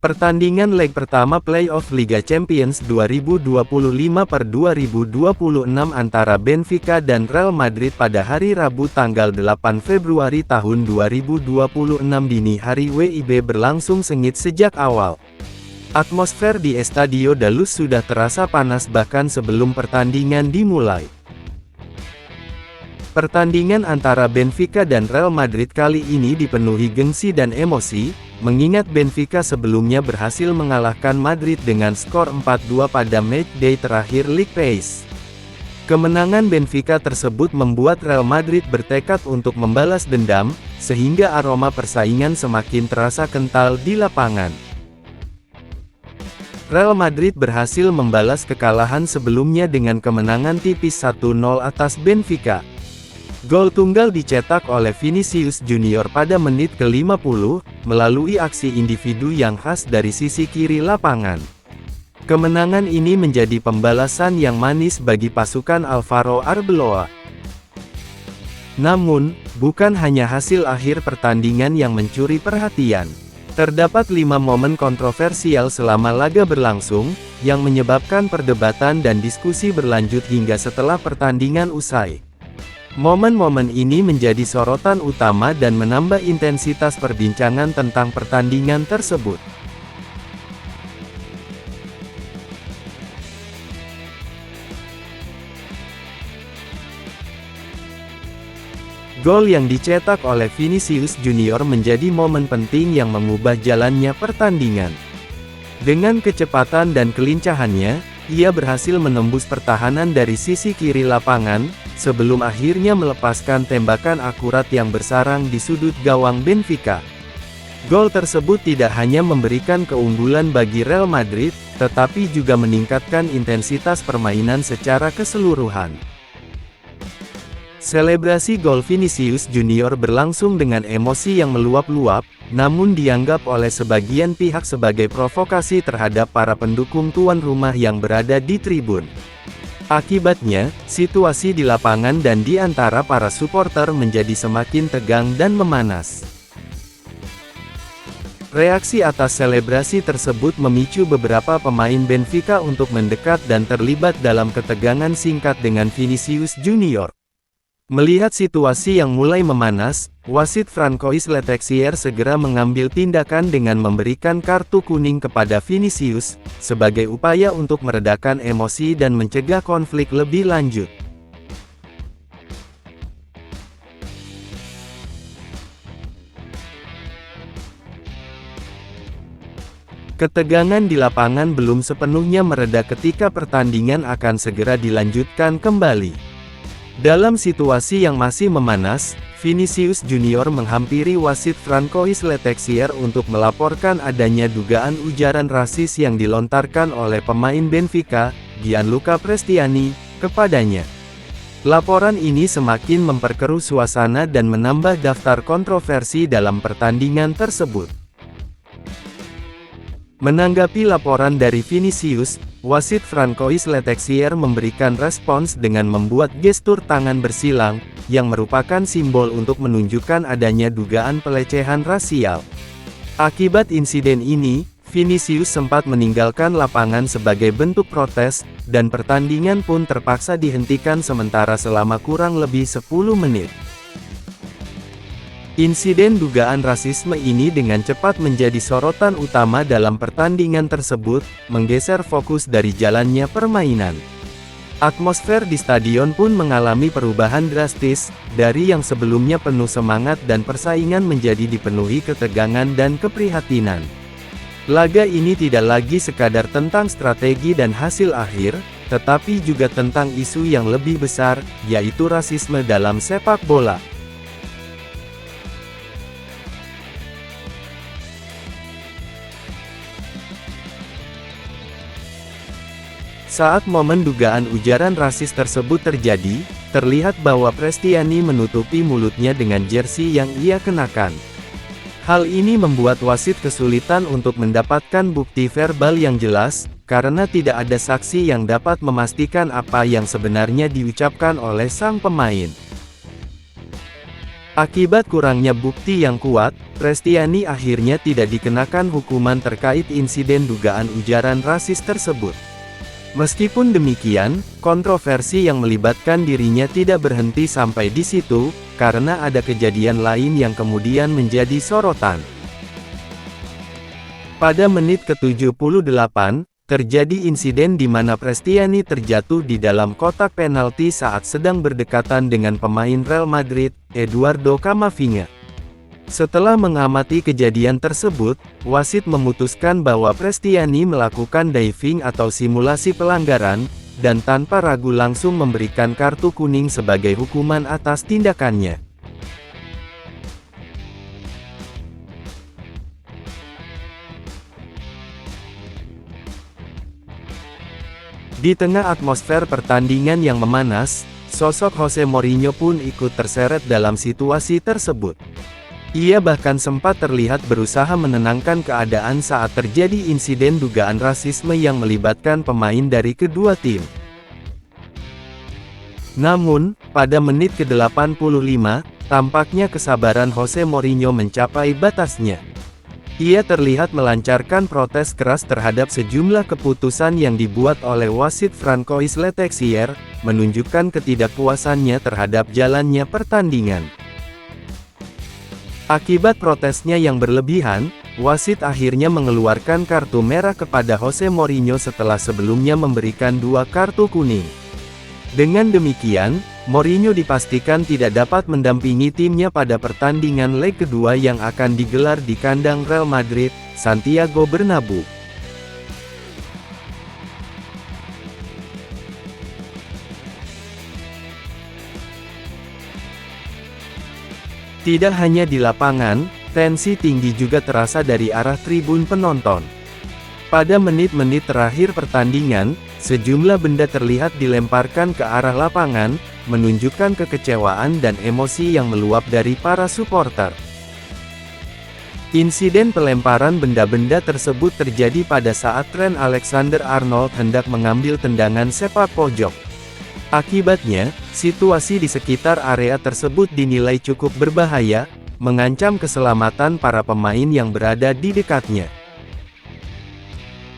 Pertandingan leg pertama playoff Liga Champions 2025/2026 antara Benfica dan Real Madrid pada hari Rabu tanggal 8 Februari tahun 2026 dini hari WIB berlangsung sengit sejak awal. Atmosfer di Estadio da Luz sudah terasa panas bahkan sebelum pertandingan dimulai. Pertandingan antara Benfica dan Real Madrid kali ini dipenuhi gengsi dan emosi, mengingat Benfica sebelumnya berhasil mengalahkan Madrid dengan skor 4-2 pada matchday terakhir League Pace. Kemenangan Benfica tersebut membuat Real Madrid bertekad untuk membalas dendam, sehingga aroma persaingan semakin terasa kental di lapangan. Real Madrid berhasil membalas kekalahan sebelumnya dengan kemenangan tipis 1-0 atas Benfica. Gol tunggal dicetak oleh Vinicius Junior pada menit ke-50, melalui aksi individu yang khas dari sisi kiri lapangan. Kemenangan ini menjadi pembalasan yang manis bagi pasukan Alvaro Arbeloa. Namun, bukan hanya hasil akhir pertandingan yang mencuri perhatian. Terdapat 5 momen kontroversial selama laga berlangsung, yang menyebabkan perdebatan dan diskusi berlanjut hingga setelah pertandingan usai. Momen-momen ini menjadi sorotan utama dan menambah intensitas perbincangan tentang pertandingan tersebut. Gol yang dicetak oleh Vinicius Junior menjadi momen penting yang mengubah jalannya pertandingan. Dengan kecepatan dan kelincahannya, ia berhasil menembus pertahanan dari sisi kiri lapangan, sebelum akhirnya melepaskan tembakan akurat yang bersarang di sudut gawang Benfica. Gol tersebut tidak hanya memberikan keunggulan bagi Real Madrid, tetapi juga meningkatkan intensitas permainan secara keseluruhan. Selebrasi gol Vinicius Junior berlangsung dengan emosi yang meluap-luap, namun dianggap oleh sebagian pihak sebagai provokasi terhadap para pendukung tuan rumah yang berada di tribun. Akibatnya, situasi di lapangan dan di antara para supporter menjadi semakin tegang dan memanas. Reaksi atas selebrasi tersebut memicu beberapa pemain Benfica untuk mendekat dan terlibat dalam ketegangan singkat dengan Vinicius Junior. Melihat situasi yang mulai memanas, wasit Francois Letexier segera mengambil tindakan dengan memberikan kartu kuning kepada Vinicius, sebagai upaya untuk meredakan emosi dan mencegah konflik lebih lanjut. Ketegangan di lapangan belum sepenuhnya mereda ketika pertandingan akan segera dilanjutkan kembali. Dalam situasi yang masih memanas, Vinicius Junior menghampiri wasit Francois Letexier untuk melaporkan adanya dugaan ujaran rasis yang dilontarkan oleh pemain Benfica, Gianluca Prestiani, kepadanya. Laporan ini semakin memperkeruh suasana dan menambah daftar kontroversi dalam pertandingan tersebut. Menanggapi laporan dari Vinicius, wasit Francois Letexier memberikan respons dengan membuat gestur tangan bersilang, yang merupakan simbol untuk menunjukkan adanya dugaan pelecehan rasial. Akibat insiden ini, Vinicius sempat meninggalkan lapangan sebagai bentuk protes, dan pertandingan pun terpaksa dihentikan sementara selama kurang lebih 10 menit. Insiden dugaan rasisme ini dengan cepat menjadi sorotan utama dalam pertandingan tersebut, menggeser fokus dari jalannya permainan. Atmosfer di stadion pun mengalami perubahan drastis, dari yang sebelumnya penuh semangat dan persaingan menjadi dipenuhi ketegangan dan keprihatinan. Laga ini tidak lagi sekadar tentang strategi dan hasil akhir, tetapi juga tentang isu yang lebih besar, yaitu rasisme dalam sepak bola. Saat momen dugaan ujaran rasis tersebut terjadi, terlihat bahwa Prestiani menutupi mulutnya dengan jersey yang ia kenakan. Hal ini membuat wasit kesulitan untuk mendapatkan bukti verbal yang jelas, karena tidak ada saksi yang dapat memastikan apa yang sebenarnya diucapkan oleh sang pemain. Akibat kurangnya bukti yang kuat, Restiani akhirnya tidak dikenakan hukuman terkait insiden dugaan ujaran rasis tersebut. Meskipun demikian, kontroversi yang melibatkan dirinya tidak berhenti sampai di situ, karena ada kejadian lain yang kemudian menjadi sorotan. Pada menit ke-78, terjadi insiden di mana Restiani terjatuh di dalam kotak penalti saat sedang berdekatan dengan pemain Real Madrid, Eduardo Camavinga. Setelah mengamati kejadian tersebut, wasit memutuskan bahwa Restiani melakukan diving atau simulasi pelanggaran, dan tanpa ragu langsung memberikan kartu kuning sebagai hukuman atas tindakannya. Di tengah atmosfer pertandingan yang memanas, sosok Jose Mourinho pun ikut terseret dalam situasi tersebut. Ia bahkan sempat terlihat berusaha menenangkan keadaan saat terjadi insiden dugaan rasisme yang melibatkan pemain dari kedua tim. Namun, pada menit ke-85, tampaknya kesabaran Jose Mourinho mencapai batasnya. Ia terlihat melancarkan protes keras terhadap sejumlah keputusan yang dibuat oleh wasit Francois Letexier, menunjukkan ketidakpuasannya terhadap jalannya pertandingan. Akibat protesnya yang berlebihan, wasit akhirnya mengeluarkan kartu merah kepada Jose Mourinho setelah sebelumnya memberikan 2 kartu kuning. Dengan demikian, Mourinho dipastikan tidak dapat mendampingi timnya pada pertandingan leg kedua yang akan digelar di kandang Real Madrid, Santiago Bernabeu. Tidak hanya di lapangan, tensi tinggi juga terasa dari arah tribun penonton. Pada menit-menit terakhir pertandingan, sejumlah benda terlihat dilemparkan ke arah lapangan, menunjukkan kekecewaan dan emosi yang meluap dari para supporter. Insiden pelemparan benda-benda tersebut terjadi pada saat Trent Alexander-Arnold hendak mengambil tendangan sepak pojok. Akibatnya, situasi di sekitar area tersebut dinilai cukup berbahaya, mengancam keselamatan para pemain yang berada di dekatnya.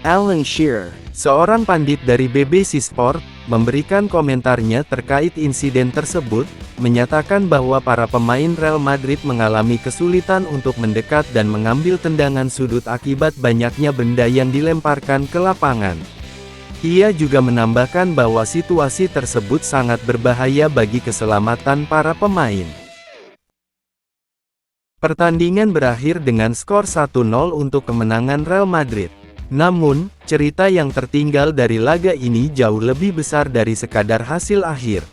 Alan Shearer, seorang pandit dari BBC Sport, memberikan komentarnya terkait insiden tersebut, menyatakan bahwa para pemain Real Madrid mengalami kesulitan untuk mendekat dan mengambil tendangan sudut akibat banyaknya benda yang dilemparkan ke lapangan. Ia juga menambahkan bahwa situasi tersebut sangat berbahaya bagi keselamatan para pemain. Pertandingan berakhir dengan skor 1-0 untuk kemenangan Real Madrid. Namun, cerita yang tertinggal dari laga ini jauh lebih besar dari sekadar hasil akhir.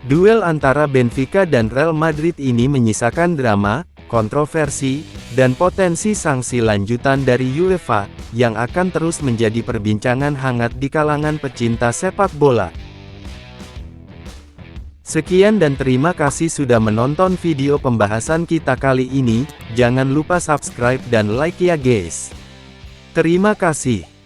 Duel antara Benfica dan Real Madrid ini menyisakan drama, kontroversi, dan potensi sanksi lanjutan dari UEFA, yang akan terus menjadi perbincangan hangat di kalangan pecinta sepak bola. Sekian dan terima kasih sudah menonton video pembahasan kita kali ini, jangan lupa subscribe dan like ya guys. Terima kasih.